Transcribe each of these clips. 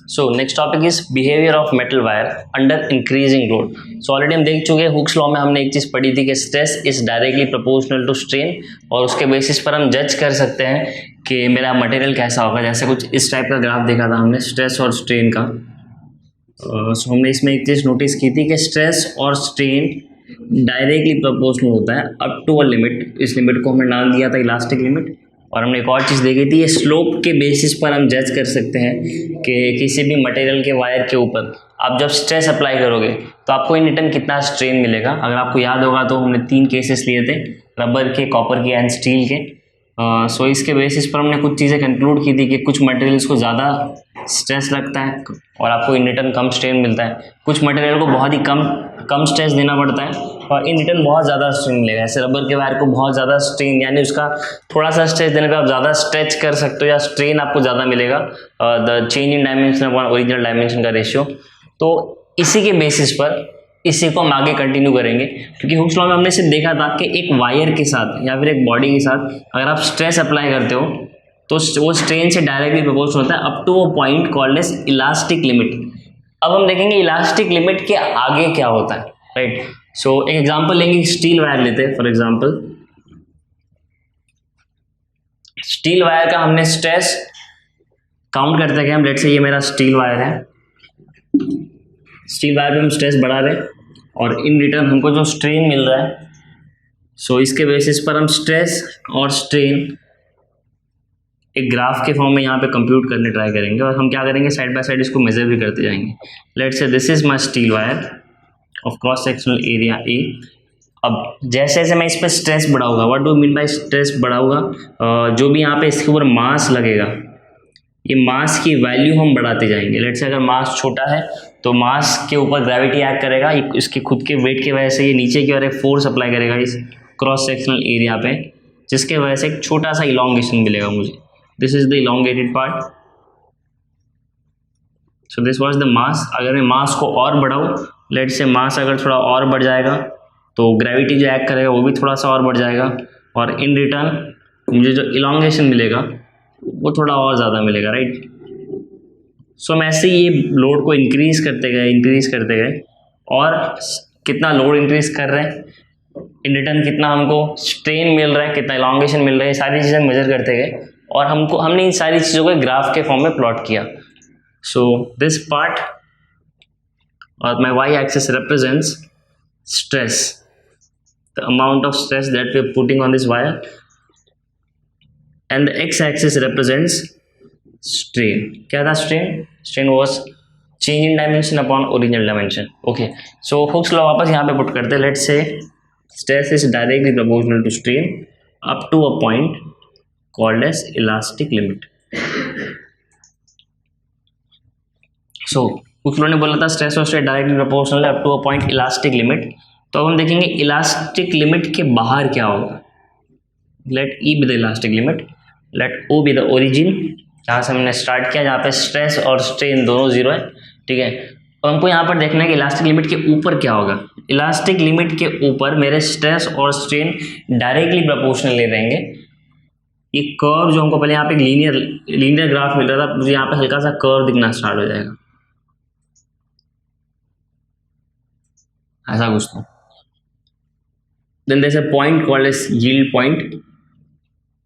So next topic is behaviour of metal wire under increasing load. So already हम देख चुके हैं Hooke's law में हमने एक चीज पढ़ी थी कि stress is directly proportional to strain, और उसके बेसिस पर हम जज कर सकते हैं कि मेरा मटेरियल कैसा होगा। जैसे कुछ इस टाइप का ग्राफ देखा था हमने स्ट्रेस और स्ट्रेन का। सो हमने इसमें एक चीज नोटिस की थी कि स्ट्रेस और स्ट्रेन डायरेक्टली प्रोपोर्शनल होता है अप टू अ लिमिट। इस लिमिट को हमने नाम दिया था इलास्टिक लिमिट। और हमने एक और चीज़ देखी थी, ये स्लोप के बेसिस पर हम जज कर सकते हैं कि किसी भी मटेरियल के वायर के ऊपर आप जब स्ट्रेस अप्लाई करोगे तो आपको इन रिटर्न कितना स्ट्रेन मिलेगा। अगर आपको याद होगा तो हमने 3 केसेस लिए थे, रबर के, कॉपर के एंड स्टील के। सो इसके बेसिस पर हमने कुछ चीज़ें कंक्लूड की थी कि कुछ मटेरियल्स को ज़्यादा स्ट्रेस लगता है और आपको इन रिटर्न कम स्ट्रेन मिलता है। कुछ मटेरियल को बहुत ही कम स्ट्रेस देना पड़ता है और इन रिटर्न बहुत ज़्यादा स्ट्रेन मिलेगा। ऐसे रबर के वायर को बहुत ज़्यादा स्ट्रेन, यानी उसका थोड़ा सा स्ट्रेस देने पे आप ज़्यादा स्ट्रेच कर सकते हो या स्ट्रेन आपको ज़्यादा मिलेगा। The change in dimension upon original dimension का रेशियो। तो इसी के बेसिस पर इसी को हम आगे कंटिन्यू करेंगे, क्योंकि हुक्स लॉ में हमने सिर्फ देखा था कि एक वायर के साथ या फिर एक बॉडी के साथ अगर आप स्ट्रेस अप्लाई करते हो तो वो स्ट्रेन से डायरेक्टली प्रोपोर्शनल होता है up to a point called as elastic limit. अब हम देखेंगे इलास्टिक लिमिट के आगे क्या होता है, राइट। सो एक एग्जांपल लेंगे, स्टील वायर लेते हैं फॉर एग्जांपल। स्टील वायर का हमने स्ट्रेस काउंट करते गए हम। लेट्स से ये मेरा स्टील वायर है, स्टील वायर पे हम स्ट्रेस बढ़ा रहे हैं और इन रिटर्न हमको जो स्ट्रेन मिल रहा है, सो इसके बेसिस पर हम स्ट्रेस और स्ट्रेन एक ग्राफ के फॉर्म में यहाँ पे कंप्यूट करने ट्राई करेंगे और हम क्या करेंगे, साइड बाय साइड इसको मेजर भी करते जाएंगे। Let's say this is my steel wire of cross sectional area A. अब जैसे जैसे मैं इस पर स्ट्रेस बढ़ाऊंगा, what do mean by stress बढ़ाऊंगा, जो भी यहाँ पे इसके ऊपर मास लगेगा, ये मास की वैल्यू हम बढ़ाते जाएंगे। लेट्स से अगर मास छोटा है तो मास के ऊपर ग्रेविटी एक्ट करेगा, इसके खुद के वेट की वजह से ये नीचे की ओर एक फोर्स अप्लाई करेगा इस क्रॉस सेक्शनल एरिया पे, जिसके वजह से एक छोटा सा इलॉन्गेशन मिलेगा मुझे। This is the elongated part. So this was the mass. अगर मैं मास को और बढ़ाऊँ, लेट्स से मास अगर थोड़ा और बढ़ जाएगा तो ग्रेविटी जो एक्ट करेगा वो भी थोड़ा सा और बढ़ जाएगा और इन रिटर्न मुझे जो इलॉन्गेशन मिलेगा वो थोड़ा और ज़्यादा मिलेगा, राइट। सो हम ऐसे ये लोड को इंक्रीज करते गए और कितना लोड इंक्रीज कर रहे हैं, इन रिटर्न कितना हमको स्ट्रेन मिल रहा है, कितना इलॉन्गेशन मिल रहा है, सारी चीज़ें मेजर करते गए और हमने इन सारी चीज़ों को ग्राफ के फॉर्म में प्लॉट किया। सो दिस पार्ट और my Y axis represents stress, the amount of stress that we are putting on this wire, and the x-axis represents strain. क्या था strain? Strain was change in dimension upon original dimension. Okay, so Hooke's law वापस यहाँ पे put करते हैं। Let's say stress is directly proportional to strain up to a point called as elastic limit. So Hooke's law ने बोला था stress और strain directly proportional है up to a point elastic limit. तो अब हम देखेंगे इलास्टिक लिमिट के बाहर क्या होगा। Let E be the elastic limit, let O be the origin, जहाँ से हमने स्टार्ट किया, जहाँ पे स्ट्रेस और स्ट्रेन दोनों जीरो है, ठीक है। तो हमको यहाँ पर देखना है कि इलास्टिक लिमिट के ऊपर क्या होगा। इलास्टिक लिमिट के ऊपर मेरे स्ट्रेस और स्ट्रेन डायरेक्टली प्रोपोर्शनल ले रहेंगे। ये कर्व जो हमको पहले यहाँ पे लीनियर ग्राफ मिल रहा था, मुझे यहाँ पे हल्का सा कर्व दिखना स्टार्ट हो जाएगा, ऐसा कुछ तो। Then there is a point called as yield point.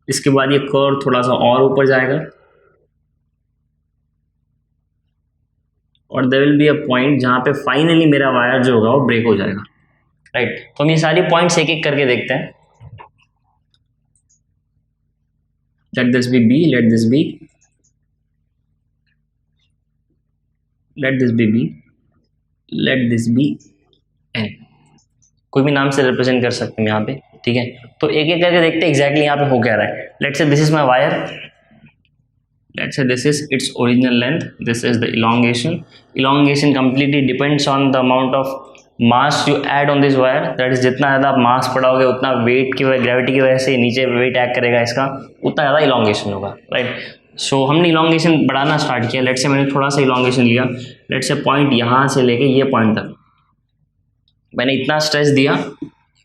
इसके बाद ये कर्व थोड़ा सा और ऊपर जाएगा और there will be a point जहां पे फाइनली मेरा वायर जो होगा वो ब्रेक हो जाएगा, राइट। तो हम ये सारी पॉइंट्स एक एक करके देखते हैं। Let this be B, let this be, let this be B, let this be N, कोई भी नाम से रिप्रेजेंट कर सकते हैं यहाँ पे, ठीक है। तो एक एक करके देखते हैं एग्जैक्टली यहाँ पे हो क्या रहा है। Let's say this is my wire, let's say this is its original length, this is the elongation. Elongation completely depends on the amount of mass you add on this wire, that is जितना ज़्यादा आप मास पड़ाओगे उतना wait की वजह, gravity की वजह से नीचे वेट एक्ट करेगा इसका, उतना ज़्यादा इलॉन्गेशन होगा, राइट। सो हमने इलॉन्गेशन बढ़ाना स्टार्ट किया। लेट्स से मैंने थोड़ा सा इलॉन्गेशन लिया, लेट्स से पॉइंट यहाँ से लेके ये पॉइंट तक मैंने इतना स्ट्रेस दिया,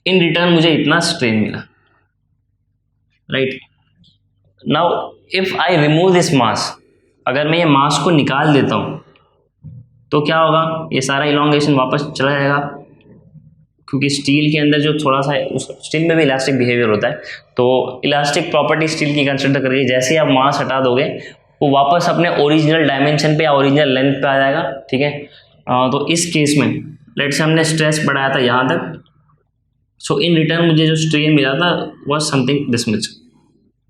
इन रिटर्न मुझे इतना स्ट्रेन मिला, right. Now if I remove this mass, अगर मैं ये मास को निकाल देता हूँ तो क्या होगा, ये सारा इलॉन्गेशन वापस चला जाएगा, क्योंकि स्टील के अंदर जो थोड़ा सा स्टील में भी इलास्टिक बिहेवियर होता है, तो इलास्टिक प्रॉपर्टी स्टील की कंसिडर करके जैसे ही आप मास हटा दोगे वो वापस अपने ओरिजिनल डायमेंशन पे या ओरिजिनल लेंथ पे आ जाएगा, ठीक है। तो इस केस में लेट्स से हमने स्ट्रेस बढ़ाया था यहाँ तक, सो इन रिटर्न मुझे जो स्ट्रेन मिला था वॉज समथिंग दिस मच,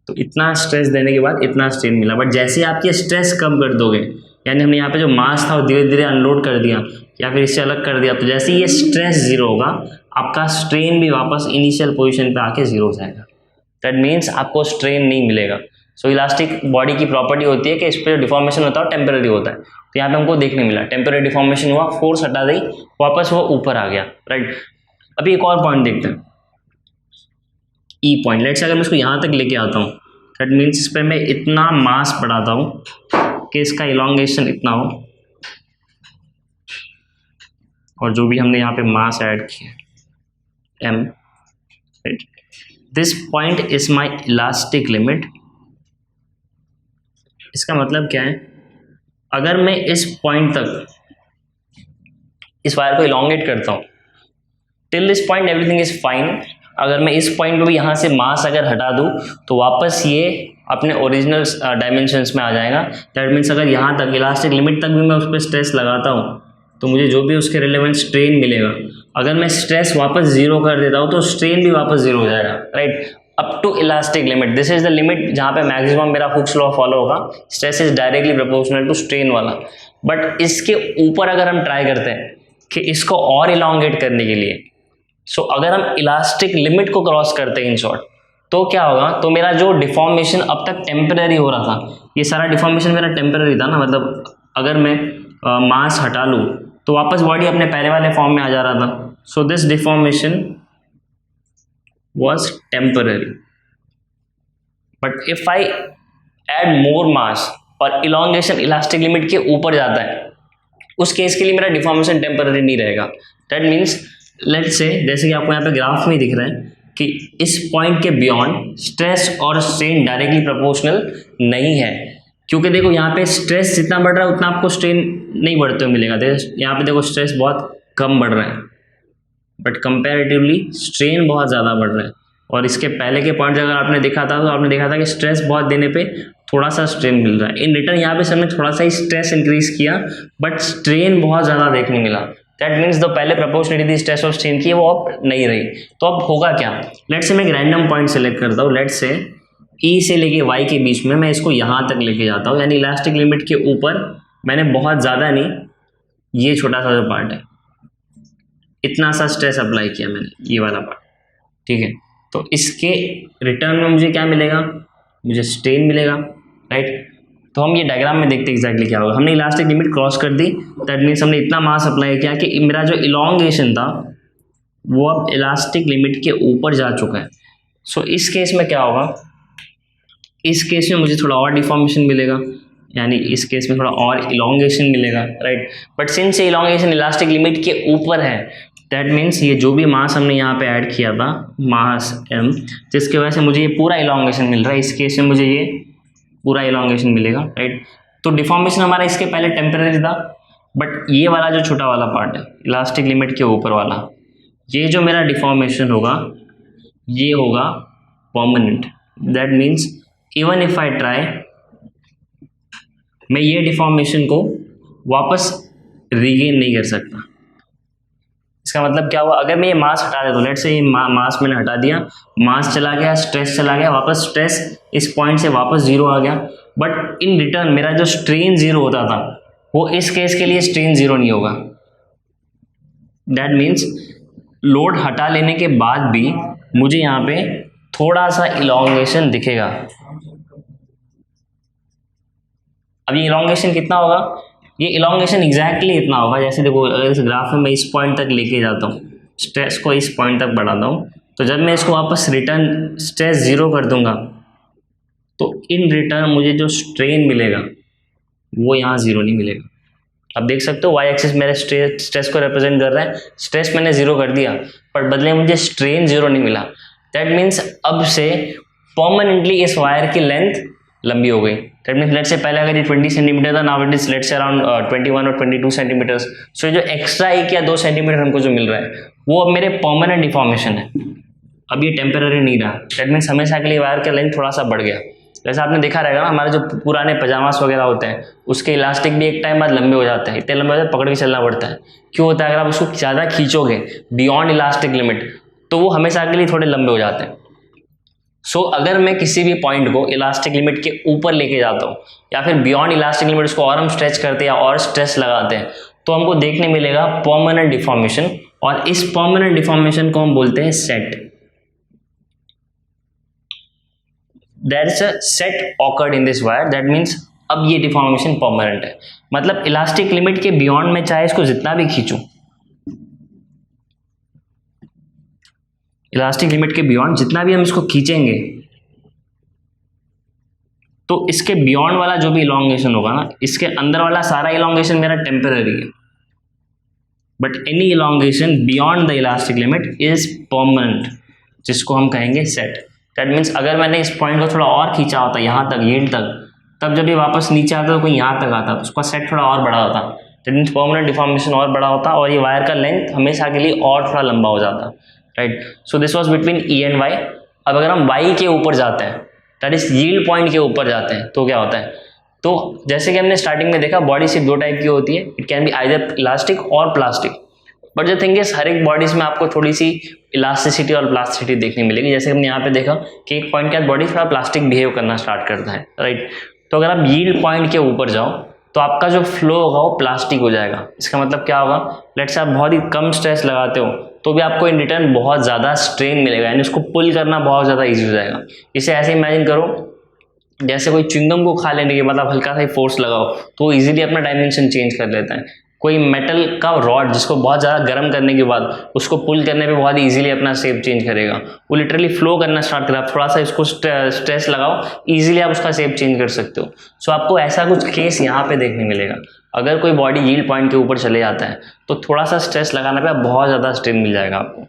तो इतना स्ट्रेस देने के बाद इतना स्ट्रेन मिला। बट जैसे ही आप ये स्ट्रेस कम कर दोगे, यानी हमने यहाँ पे जो मास था वो धीरे धीरे अनलोड कर दिया या फिर इससे अलग कर दिया, तो जैसे ही ये स्ट्रेस जीरो होगा आपका स्ट्रेन भी वापस इनिशियल पोजीशन पे आके जीरो हो जाएगा। दैट मीन्स आपको स्ट्रेन नहीं मिलेगा। सो इलास्टिक बॉडी की प्रॉपर्टी होती है कि इस पर डिफॉर्मेशन होता है और टेम्पररी होता है, तो यहाँ पे हमको देखने मिला टेम्पररी डिफॉर्मेशन हुआ, फोर्स हटा दी, वापस वो ऊपर आ गया, राइट। अभी एक और पॉइंट देखते हैं, ई पॉइंट। लेट्स से अगर मैं इसको यहाँ तक लेके आता हूँ, दैट मीन्स इस पर मैं इतना मास बढ़ाता हूँ कि इसका इलॉन्गेशन इतना हो, और जो भी हमने यहाँ पे मास ऐड किया m, right. This point is my elastic limit. इसका मतलब क्या है, अगर मैं इस पॉइंट तक इस वायर को इलॉन्गेट करता हूँ, till this point everything is fine. अगर मैं इस पॉइंट पे भी यहाँ से मास अगर हटा दूँ तो वापस ये अपने ओरिजिनल डायमेंशंस में आ जाएगा। दैट मीन्स अगर यहाँ तक इलास्टिक लिमिट तक भी मैं उस पर स्ट्रेस लगाता हूँ तो मुझे जो भी उसके रिलेवेंट स्ट्रेन मिलेगा, अगर मैं स्ट्रेस वापस जीरो कर देता हूँ तो स्ट्रेन भी वापस जीरो हो जाएगा, right. Up to elastic limit, this is the limit जहाँ पे मैक्सिमम मेरा हुक्स लॉ फॉलो होगा, stress is directly proportional to strain वाला। बट इसके ऊपर अगर हम ट्राई करते हैं कि इसको और इलॉन्गेट करने के लिए, सो अगर हम इलास्टिक लिमिट को क्रॉस करते हैं इन शॉर्ट, तो क्या होगा, तो मेरा जो डिफॉर्मेशन अब तक टेम्पररी हो रहा था, ये सारा डिफॉर्मेशन मेरा टेम्पररी था ना, मतलब अगर मैं मास हटा लूँ तो वापस बॉडी अपने पहले वाले फॉर्म में आ जा रहा था। So this deformation was temporary, but if I add more mass और elongation इलास्टिक लिमिट के ऊपर जाता है, उस केस के लिए मेरा डिफॉर्मेशन टेम्पररी नहीं रहेगा। दैट मीन्स लेट्स से, जैसे कि आपको यहाँ पे ग्राफ में दिख रहा है कि इस पॉइंट के बियॉन्ड स्ट्रेस और स्ट्रेन डायरेक्टली प्रोपोर्शनल नहीं है, क्योंकि देखो यहाँ पे स्ट्रेस जितना बढ़ रहा है उतना आपको स्ट्रेन नहीं बढ़ते हुए मिलेगा। यहाँ पे देखो स्ट्रेस बहुत कम बढ़ रहा है, बट कंपैरेटिवली स्ट्रेन बहुत ज़्यादा बढ़ रहा है। और इसके पहले के पॉइंट अगर आपने देखा था तो आपने देखा था कि स्ट्रेस बहुत देने पे थोड़ा सा स्ट्रेन मिल रहा है। इन रिटर्न यहाँ पे सर ने थोड़ा सा ही स्ट्रेस इंक्रीज किया, बट स्ट्रेन बहुत ज़्यादा देखने मिला। दैट मीन्स जो पहले प्रोपोर्शनलिटी थी स्ट्रेस और स्ट्रेन की वो अब नहीं रही। तो अब होगा क्या, लेट्स से मैं एक रैंडम पॉइंट सेलेक्ट करता हूँ, लेट्स से ई से लेके वाई के बीच में मैं इसको यहाँ तक लेके जाता हूँ, यानी इलास्टिक लिमिट के ऊपर मैंने बहुत ज़्यादा नहीं, ये छोटा सा जो पार्ट है इतना सा स्ट्रेस अप्लाई किया मैंने, ये वाला पार्ट, ठीक है। तो इसके रिटर्न में मुझे क्या मिलेगा, मुझे स्ट्रेन मिलेगा, राइट। तो हम ये डायग्राम में देखते हैं एग्जैक्टली क्या होगा। हमने इलास्टिक लिमिट क्रॉस कर दी, दैट मीन्स हमने इतना मास अप्लाई किया कि मेरा जो इलॉन्गेशन था वो अब इलास्टिक लिमिट के ऊपर जा चुका है। सो इस केस में क्या होगा, इस केस में मुझे थोड़ा और डिफॉर्मेशन मिलेगा, यानी इस केस में थोड़ा और इलॉन्गेशन मिलेगा, राइट। बट सिंस ये इलॉन्गेशन इलास्टिक लिमिट के ऊपर है, दैट मीन्स ये जो भी मास हमने यहाँ पे ऐड किया था मास m, जिसकी वजह से मुझे ये पूरा इलॉन्गेशन मिल रहा है, इस केस में मुझे ये पूरा इलॉन्गेशन मिलेगा, राइट। तो डिफॉर्मेशन हमारा इसके पहले टेम्पररी था, बट ये वाला जो छोटा वाला पार्ट है इलास्टिक लिमिट के ऊपर वाला, ये जो मेरा डिफॉर्मेशन होगा ये होगा permanent. That means even if I try, मैं ये डिफॉर्मेशन को वापस रीगेन नहीं कर सकता। इसका मतलब क्या हुआ, अगर मैं ये मास हटा देता हूँ, लेट्स से ये मास मैंने हटा दिया, मास चला गया, स्ट्रेस चला गया, वापस स्ट्रेस इस पॉइंट से वापस जीरो आ गया, बट इन रिटर्न मेरा जो स्ट्रेन जीरो होता था वो इस केस के लिए स्ट्रेन जीरो नहीं होगा। दैट मीन्स लोड हटा लेने के बाद भी मुझे यहाँ पे थोड़ा सा इलॉन्गेशन दिखेगा। अब ये इलॉन्गेशन कितना होगा, ये इलॉन्गेशन एग्जैक्टली इतना होगा, जैसे देखो अगर इस ग्राफ में मैं इस पॉइंट तक लेके जाता हूँ, स्ट्रेस को इस पॉइंट तक बढ़ाता हूँ, तो जब मैं इसको वापस रिटर्न स्ट्रेस जीरो कर दूंगा तो इन रिटर्न मुझे जो स्ट्रेन मिलेगा वो यहाँ जीरो नहीं मिलेगा। अब देख सकते हो वाई एक्सिस मेरे स्ट्रेस को रिप्रेजेंट कर रहा है, स्ट्रेस मैंने जीरो कर दिया पर बदले मुझे स्ट्रेन जीरो नहीं मिला। दैट मीन्स अब से परमानेंटली इस वायर की लेंथ लंबी हो गई। दैट मीन्स लेट्स से पहले अगर ये 20 सेंटीमीटर था, now it is let's say around 21 और 22 सेंटीमीटर्स। सो ये जो एक्स्ट्रा 1 या 2 सेंटीमीटर हमको जो मिल रहा है वो अब मेरे परमानेंट डिफॉर्मेशन है, अब ये टेम्पररी नहीं रहा। दैट मीन्स हमेशा के लिए वायर का लेंथ थोड़ा सा बढ़ गया। जैसे आपने देखा रहेगा ना, हमारे जो पुराने पजामास वगैरह होते हैं उसके इलास्टिक भी एक टाइम बाद लंबे हो जाते हैं, इतने लंबे हो जाते हैं पकड़ के चलना पड़ता है। क्यों होता है? अगर आप उसको ज़्यादा खींचोगे बियॉन्ड इलास्टिक लिमिट तो वो हमेशा के लिए थोड़े लंबे हो जाते हैं। सो अगर मैं किसी भी पॉइंट को इलास्टिक लिमिट के ऊपर लेके जाता हूँ या फिर बियॉन्ड इलास्टिक लिमिट उसको और हम स्ट्रेच करते हैं या और स्ट्रेस लगाते हैं तो हमको देखने मिलेगा परमानेंट डिफॉर्मेशन, और इस परमानेंट डिफॉर्मेशन को हम बोलते हैं set. There is a set occurred in this wire, that means अब ये डिफॉर्मेशन परमानेंट है। मतलब इलास्टिक लिमिट के बियॉन्ड में चाहे इसको जितना भी खींचूं, इलास्टिक लिमिट के बियॉन्ड जितना भी हम इसको खींचेंगे तो इसके बियॉन्ड वाला जो भी इलॉन्गेशन होगा ना, इसके अंदर वाला सारा इलॉन्गेशन मेरा टेम्पररी है, but any elongation beyond the elastic limit is permanent, जिसको हम कहेंगे सेट। दैट मीन्स अगर मैंने इस पॉइंट को थोड़ा और खींचा होता यहाँ तक, यील्ड तक, तब जब ये वापस नीचे आता तो कोई यहाँ तक आता तो उसका सेट थोड़ा और बड़ा होता। दैट मीन्स परमानेंट डिफॉर्मेशन और बड़ा होता और ये वायर का लेंथ हमेशा के लिए और थोड़ा लंबा हो जाता, right. So this was between E and Y. अब अगर हम वाई के ऊपर जाते हैं, दैट इज यील्ड पॉइंट के ऊपर जाते हैं, तो क्या होता है? तो जैसे कि हमने स्टार्टिंग में देखा बॉडी सिर्फ 2 टाइप की होती है, it can be either elastic और प्लास्टिक। बट जो थिंग इज हर एक बॉडीज में आपको थोड़ी सी इलास्टिसिटी और प्लास्टिसिटी देखने मिलेगी। जैसे हमने यहाँ पे देखा कि एक पॉइंट के बाद बॉडी थोड़ा प्लास्टिक बिहेव करना स्टार्ट करता है, राइट। तो अगर आप यील्ड पॉइंट के ऊपर जाओ तो आपका जो फ्लो होगा वो प्लास्टिक हो जाएगा। इसका मतलब क्या होगा? लेट्स से आप बहुत ही कम स्ट्रेस लगाते हो तो भी आपको इन रिटर्न बहुत ज़्यादा स्ट्रेन मिलेगा, यानी उसको पुल करना बहुत ज़्यादा ईजी हो जाएगा। इसे ऐसे इमेजिन करो जैसे कोई च्युइंगम को खा लेने के बाद आप हल्का सा ही फोर्स लगाओ तो वो इजीली अपना डायमेंशन चेंज कर लेता है। कोई मेटल का रॉड जिसको बहुत ज़्यादा गर्म करने के बाद उसको पुल करने पे बहुत इजीली अपना शेप चेंज करेगा, वो लिटरली फ्लो करना स्टार्ट करेगा। थोड़ा सा इसको स्ट्रेस लगाओ, इजीली आप उसका शेप चेंज कर सकते हो। सो आपको ऐसा कुछ केस यहाँ पे देखने मिलेगा। अगर कोई बॉडी यील्ड पॉइंट के ऊपर चले जाता है तो थोड़ा सा स्ट्रेस लगाने पे बहुत ज़्यादा स्ट्रेन मिल जाएगा आपको,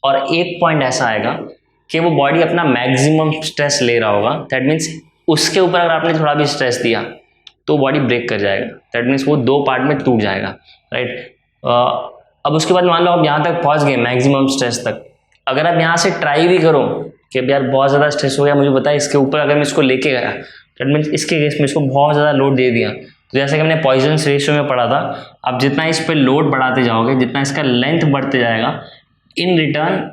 और एक पॉइंट ऐसा आएगा कि वो बॉडी अपना मैक्सिमम स्ट्रेस ले रहा होगा। दैट मीन्स उसके ऊपर अगर आपने थोड़ा भी स्ट्रेस दिया तो बॉडी ब्रेक कर जाएगा। दैट मीन्स वो 2 पार्ट में टूट जाएगा, राइट। अब उसके बाद मान लो आप यहाँ तक पहुँच गए मैक्सिमम स्ट्रेस तक, अगर आप यहाँ से ट्राई भी करो कि यार बहुत ज़्यादा स्ट्रेस हो गया, मुझे बताया इसके ऊपर अगर मैं इसको लेके गया, दैट मीन्स इसके केस में इसको बहुत ज़्यादा लोड दे दिया, तो जैसे कि हमने पॉइजन्स रेशियो में पढ़ा था, आप जितना इस पर लोड बढ़ाते जाओगे, जितना इसका लेंथ बढ़ते जाएगा, इन रिटर्न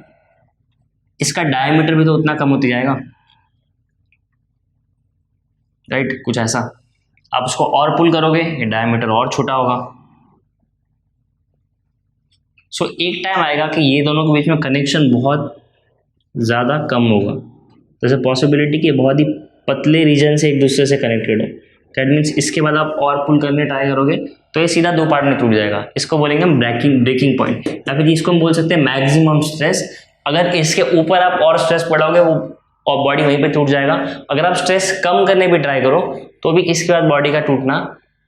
इसका डायमीटर भी तो उतना कम होते जाएगा, राइट। कुछ ऐसा आप उसको और पुल करोगे ये डायमीटर और छोटा होगा। सो एक टाइम आएगा कि ये दोनों के बीच में कनेक्शन बहुत ज़्यादा कम होगा, जैसे पॉसिबिलिटी कि बहुत ही पतले रीजन से एक दूसरे से कनेक्टेड हो। दैट मीन्स इसके बाद आप और पुल करने ट्राई करोगे तो ये सीधा 2 पार्ट में टूट जाएगा। इसको बोलेंगे हम ब्रेकिंग पॉइंट, या फिर इसको हम बोल सकते हैं मैक्सिमम स्ट्रेस। अगर इसके ऊपर आप और स्ट्रेस बढ़ाओगे वो और बॉडी वहीं पे टूट जाएगा। अगर आप स्ट्रेस कम करने भी ट्राई करो तो भी इसके बाद बॉडी का टूटना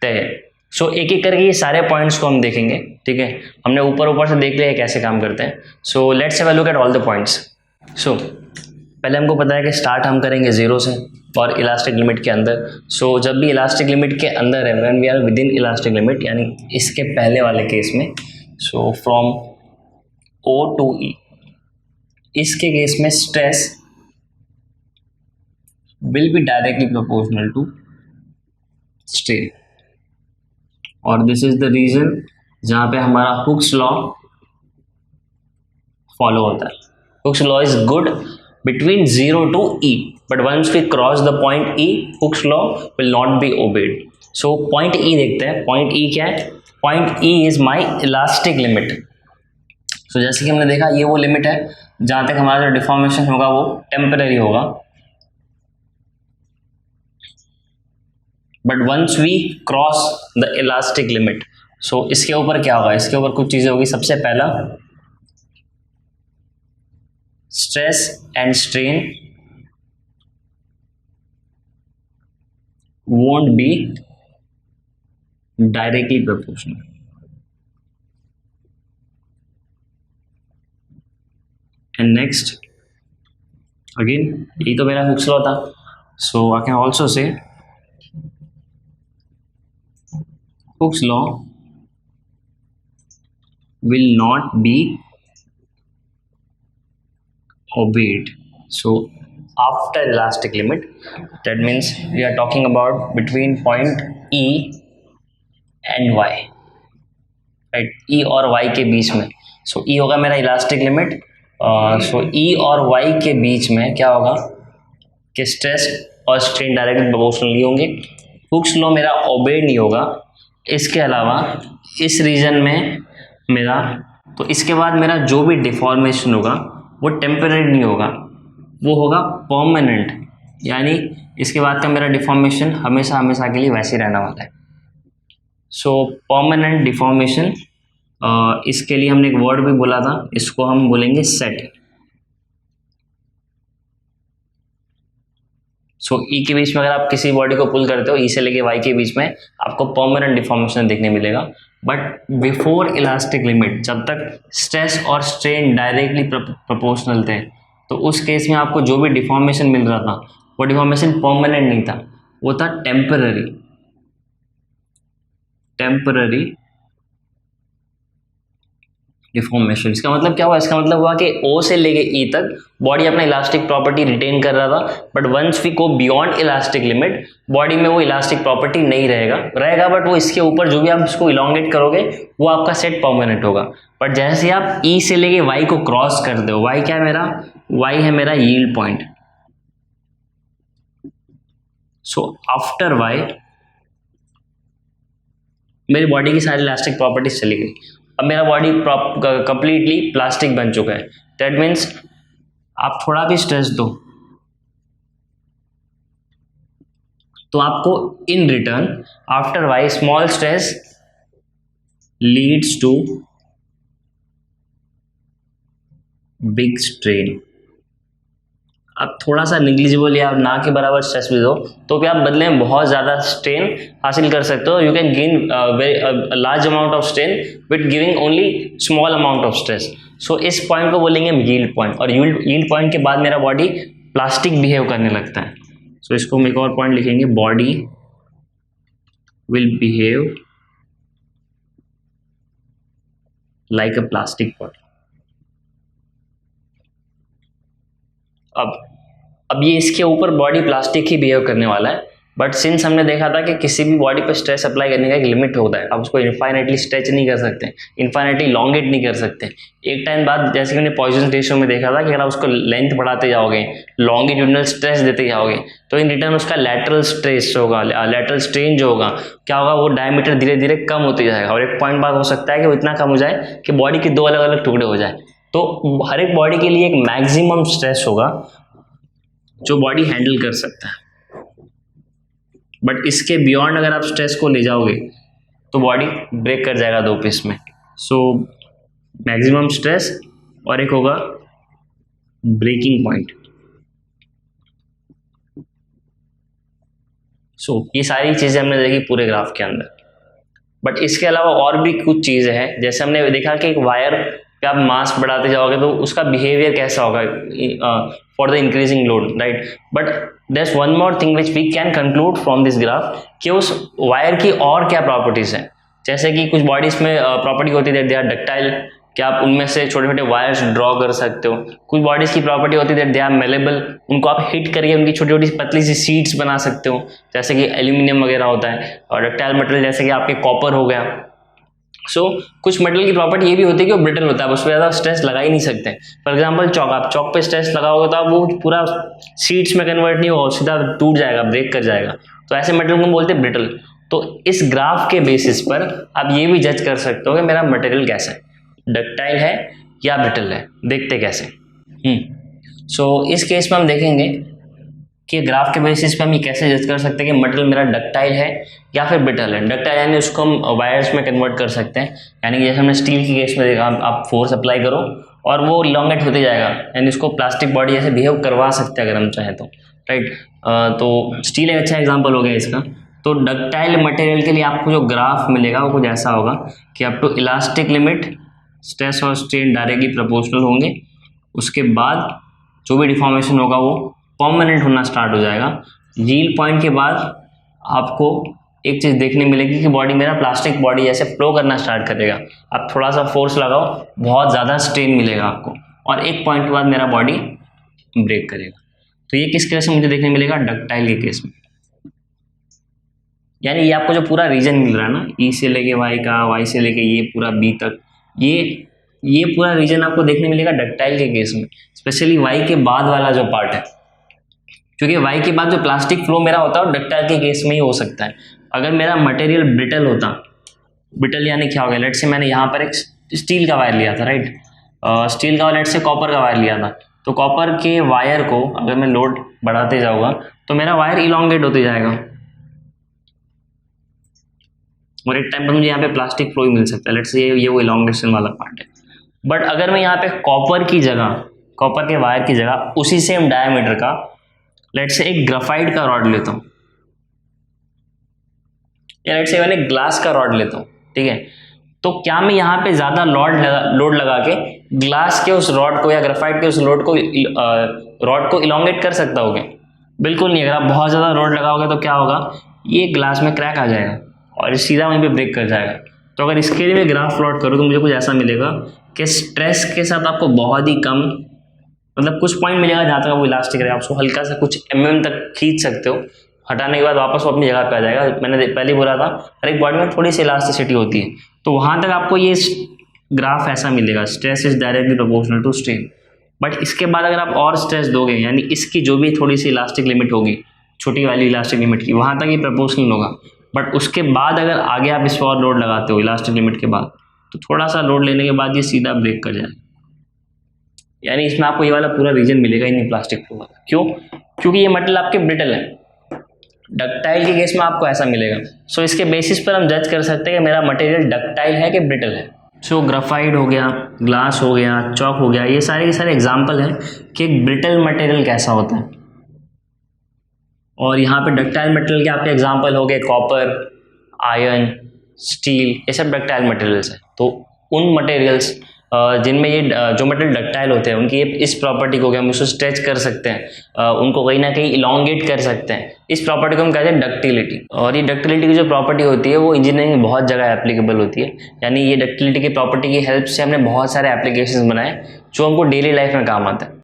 तय है। सो एक एक करके ये सारे पॉइंट्स को हम देखेंगे, ठीक है। हमने ऊपर से देख लिया कैसे काम करते हैं। So let's have a look at all the points. So पहले हमको पता है कि स्टार्ट हम करेंगे 0 से और इलास्टिक लिमिट के अंदर। सो जब भी इलास्टिक लिमिट के अंदर है, when we are within elastic limit, यानी इसके पहले वाले केस में, so from O to E, इसके केस में stress will be directly proportional to strain, और दिस इज द रीजन जहाँ पे हमारा हुक्स लॉ फॉलो होता है। Hooke's law is good between 0 to E, but once we cross the point E, Hooke's law will not be obeyed. So point E देखते हैं। point E क्या है? point E is my elastic limit. So जैसे कि हमने देखा ये वो लिमिट है जहाँ तक हमारा जो डिफॉर्मेशन होगा वो टेम्पररी होगा, but once we cross the elastic limit, so इसके ऊपर क्या होगा? इसके ऊपर कुछ चीज़ें होगी। सबसे पहला, stress and strain won't be directly proportional. And next, again यही तो मेरा हुक्स लॉ था, So I can also say Hooke's law will not be obeyed. So after elastic limit, that means we are talking about between point E and Y, right, E और Y के बीच में. सो E होगा मेरा elastic limit. सो E और Y के बीच में क्या होगा कि स्ट्रेस और स्ट्रेन डायरेक्टली प्रोपोर्शनली होंगे. हुक्स लॉ मेरा ओबेड नहीं होगा. इसके अलावा इस रीजन में मेरा, तो इसके बाद मेरा जो भी डिफॉर्मेशन होगा वो टेम्पररी नहीं होगा, वो होगा परमानेंट. यानी इसके बाद का मेरा डिफॉर्मेशन हमेशा हमेशा के लिए वैसे ही रहने वाला है. सो परमानेंट डिफॉर्मेशन, इसके लिए हमने एक वर्ड भी बोला था, इसको हम बोलेंगे सेट. सो ई के बीच में अगर आप किसी बॉडी को पुल करते हो, ई से लेके वाई के बीच में, आपको परमानेंट डिफॉर्मेशन देखने मिलेगा. बट बिफोर इलास्टिक लिमिट, जब तक स्ट्रेस और स्ट्रेन डायरेक्टली प्रोपोर्शनल थे, तो उस केस में आपको जो भी डिफॉर्मेशन मिल रहा था वो डिफॉर्मेशन परमानेंट नहीं था, वो था टेम्पररी. Temporary deformation. इसका मतलब क्या हुआ? इसका मतलब हुआ कि O से लेके E तक बॉडी अपना इलास्टिक प्रॉपर्टी रिटेन कर रहा था, but once we go beyond elastic limit, body में वो इलास्टिक प्रॉपर्टी नहीं रहेगा, बट वो इसके ऊपर जो भी आप इसको इलोंगेट करोगे वो आपका सेट परमानेंट होगा. बट जैसे आप E से लेके Y को क्रॉस कर दो, Y क्या है मेरा? Y है मेरा yield point. So after Y मेरी बॉडी की सारी इलास्टिक प्रॉपर्टीज चली गई. अब मेरा बॉडी कंप्लीटली प्लास्टिक बन चुका है. दैट मीन्स आप थोड़ा भी स्ट्रेस दो तो आपको in return after Y small stress leads to big strain. आप थोड़ा सा निग्लिजिबल या ना के बराबर स्ट्रेस भी दो तो भी आप बदले में बहुत ज़्यादा स्ट्रेन हासिल कर सकते हो. You can gain large amount of strain with giving only small amount of stress. So इस पॉइंट को बोलेंगे हम यील्ड पॉइंट. और यील्ड पॉइंट के बाद मेरा बॉडी प्लास्टिक बिहेव करने लगता है. सो इसको हम एक और पॉइंट लिखेंगे, body will behave like a plastic body. अब ये इसके ऊपर बॉडी प्लास्टिक ही बिहेव करने वाला है. बट सिंस हमने देखा था कि किसी भी बॉडी पर स्ट्रेस अप्लाई करने का एक लिमिट होता है, आप उसको इनफाइनेटली स्ट्रेच नहीं कर सकते, इनफाइनेटली लॉन्गेट नहीं कर सकते. एक टाइम बाद जैसे कि हमने पॉइजन रेशियो में देखा था कि अगर आप उसको लेंथ बढ़ाते जाओगे, लॉन्गिट्यूडनल स्ट्रेस देते जाओगे, तो इन रिटर्न उसका लैटरल स्ट्रेस होगा, लैटरल स्ट्रेन जो होगा क्या होगा, वो डायमीटर धीरे धीरे कम होते जाएगा. और एक पॉइंट बाद हो सकता है कि वो इतना कम हो जाए कि बॉडी के दो अलग अलग टुकड़े हो जाए. तो हर एक बॉडी के लिए एक मैक्सिमम स्ट्रेस होगा जो बॉडी हैंडल कर सकता है. बट इसके बियॉन्ड अगर आप स्ट्रेस को ले जाओगे तो बॉडी ब्रेक कर जाएगा दो पीस में. सो मैक्सिमम स्ट्रेस और एक होगा ब्रेकिंग पॉइंट. सो ये सारी चीज़ें हमने देखी पूरे ग्राफ के अंदर. बट इसके अलावा और भी कुछ चीज़ें हैं. जैसे हमने देखा कि एक वायर पे आप मास बढ़ाते जाओगे तो उसका बिहेवियर कैसा होगा for the increasing load, right. But there is one more thing which we can conclude from this graph कि उस वायर की और क्या प्रॉपर्टीज हैं. जैसे कि कुछ बॉडीज में प्रॉपर्टी होती है दे आर डक्टाइल, कि आप उनमें से छोटे छोटे वायर्स ड्रॉ कर सकते हो. कुछ बॉडीज की प्रॉपर्टी होती है दे आर मेलेबल, उनको आप हिट करके उनकी छोटी छोटी पतली सी सीड्स बना सकते हो, जैसे कि एल्यूमिनियम वगैरह होता है. और डक्टाइल मटेरियल जैसे कि आपके कॉपर हो गया. कुछ मेटल की प्रॉपर्टी ये भी होती है कि वो ब्रिटल होता है, उस पर ज़्यादा स्ट्रेस लगा ही नहीं सकते. फॉर एग्जांपल चौक, आप चौक पे स्ट्रेस लगाओगे तो आप वो पूरा सीड्स में कन्वर्ट नहीं होगा, सीधा टूट जाएगा, ब्रेक कर जाएगा. तो ऐसे मेटल को बोलते हैं ब्रिटल. तो इस ग्राफ के बेसिस पर आप ये भी जज कर सकते हो कि मेरा मटेरियल कैसा है, डक्टाइल है या ब्रिटल है. देखते कैसे. इस केस में हम देखेंगे कि ग्राफ के बेसिस पे हम ये कैसे जज कर सकते हैं कि मटेरियल मेरा डक्टाइल है या फिर ब्रिटल है. डक्टाइल यानी उसको हम वायर्स में कन्वर्ट कर सकते हैं, यानी कि जैसे हमने स्टील के केस में देखा, आप फोर्स अप्लाई करो और वो इलॉन्गेट होते जाएगा, यानी उसको प्लास्टिक बॉडी जैसे बिहेव करवा सकते हैं अगर हम चाहें तो, राइट. तो स्टील एक अच्छा एग्जाम्पल हो गया इसका. तो डक्टाइल मटेरियल के लिए आपको जो ग्राफ मिलेगा वो कुछ ऐसा होगा कि up to elastic limit stress और स्ट्रेन डायरेक्टली प्रोपोर्शनल होंगे. उसके बाद जो भी डिफॉर्मेशन होगा वो परमानेंट होना स्टार्ट हो जाएगा. यील्ड पॉइंट के बाद आपको एक चीज़ देखने मिलेगी कि बॉडी मेरा प्लास्टिक बॉडी जैसे फ्लो करना स्टार्ट करेगा। आप थोड़ा सा फोर्स लगाओ, बहुत ज़्यादा स्ट्रेन मिलेगा आपको, और एक पॉइंट के बाद मेरा बॉडी ब्रेक करेगा। तो ये किस केस में मुझे देखने मिलेगा? डक्टाइल के केस में। यानी ये आपको जो पूरा रीजन मिल रहा है ना, ई से लेके वाई का, वाई से लेके ये पूरा बी तक, ये पूरा रीजन आपको देखने मिलेगा डक्टाइल के केस में, स्पेशली वाई के बाद वाला जो पार्ट है, क्योंकि वाई के बाद जो प्लास्टिक फ्लो मेरा होता है वो डक्टाइल के केस में ही हो सकता है। अगर मेरा मटेरियल ब्रिटल होता, ब्रिटल यानी क्या हो गया, लेट से मैंने यहाँ पर एक स्टील का वायर लिया था, राइट, स्टील का, लेट से कॉपर का वायर लिया था, तो कॉपर के वायर को अगर मैं लोड बढ़ाते जाऊँगा तो मेरा वायर इलोंगेट होते जाएगा, और एक टाइम पर मुझे यहाँ पे प्लास्टिक फ्लो ही मिल सकता है। लेट्स से ये वो इलोंगेशन वाला पार्ट है। बट अगर मैं यहाँ पे कॉपर की जगह, कॉपर के वायर की जगह उसी सेम डायमीटर का लेट्स से एक ग्राफाइट का रॉड लेता हूँ, या लेट्स से मैंने ग्लास का रॉड लेता हूँ, ठीक है, तो क्या मैं यहाँ पे ज़्यादा लोड लगा के ग्लास के उस रॉड को या ग्राफाइट के उस रॉड को इलोंगेट कर सकता होगे? बिल्कुल नहीं। अगर आप बहुत ज़्यादा लोड लगाओगे तो क्या होगा, ये ग्लास में क्रैक आ जाएगा और सीधा वहीं पे ब्रेक कर जाएगा। तो अगर इसके लिए मैं ग्राफ प्लॉट करूँ तो मुझे कुछ ऐसा मिलेगा कि स्ट्रेस के साथ आपको बहुत ही कम, मतलब कुछ पॉइंट मिलेगा जहाँ तक वो इलास्टिक रहेगा, आप उसको हल्का सा कुछ तक खींच सकते हो, हटाने के बाद वापस वो अपनी जगह पे आ जाएगा। मैंने पहले बोला था हर एक बॉडी में थोड़ी सी इलास्टिसिटी होती है, तो वहाँ तक आपको ये ग्राफ ऐसा मिलेगा, stress is directly proportional to strain. But इसके बाद अगर आप और स्ट्रेस दोगे, यानी इसकी जो भी थोड़ी सी इलास्टिक लिमिट होगी, छोटी वाली इलास्टिक लिमिट की, वहाँ तक ये प्रोपोर्शनल होगा। बट उसके बाद अगर आगे आप इस पर और लोड लगाते हो इलास्टिक लिमिट के बाद, तो थोड़ा सा लोड लेने के बाद ये सीधा ब्रेक कर जाए। यानी इसमें आपको ये वाला पूरा रीजन मिलेगा ही नहीं प्लास्टिक फ्लो वाला। क्यों? क्योंकि ये मटेरियल आपके ब्रिटल है। डक्टाइल के केस में आपको ऐसा मिलेगा। सो इसके बेसिस पर हम जज कर सकते हैं कि मेरा मटेरियल डक्टाइल है कि ब्रिटल है। सो ग्राफाइट हो गया, ग्लास हो गया, चॉक हो गया, ये सारे के सारे एग्जाम्पल हैं कि एक ब्रिटल मटेरियल कैसा होता है। और यहाँ पे डक्टाइल मटेरियल के आपके एग्जाम्पल हो गए कॉपर, आयरन, स्टील, ये सब डक्टाइल मटेरियल्स हैं। तो उन मटेरियल्स जिनमें ये जो मटेरियल डक्टाइल होते हैं उनकी इस प्रॉपर्टी को हम उसको स्ट्रेच कर सकते हैं, उनको कहीं ना कहीं इलोंगेट कर सकते हैं। इस प्रॉपर्टी को हम कहते हैं डक्टिलिटी। और ये डक्टिलिटी की जो प्रॉपर्टी होती है वो इंजीनियरिंग में बहुत जगह एप्लीकेबल होती है। यानी ये डक्टिलिटी की प्रॉपर्टी की हेल्प से हमने बहुत सारे एप्लीकेशंस बनाए जो हमको डेली लाइफ में काम आते हैं।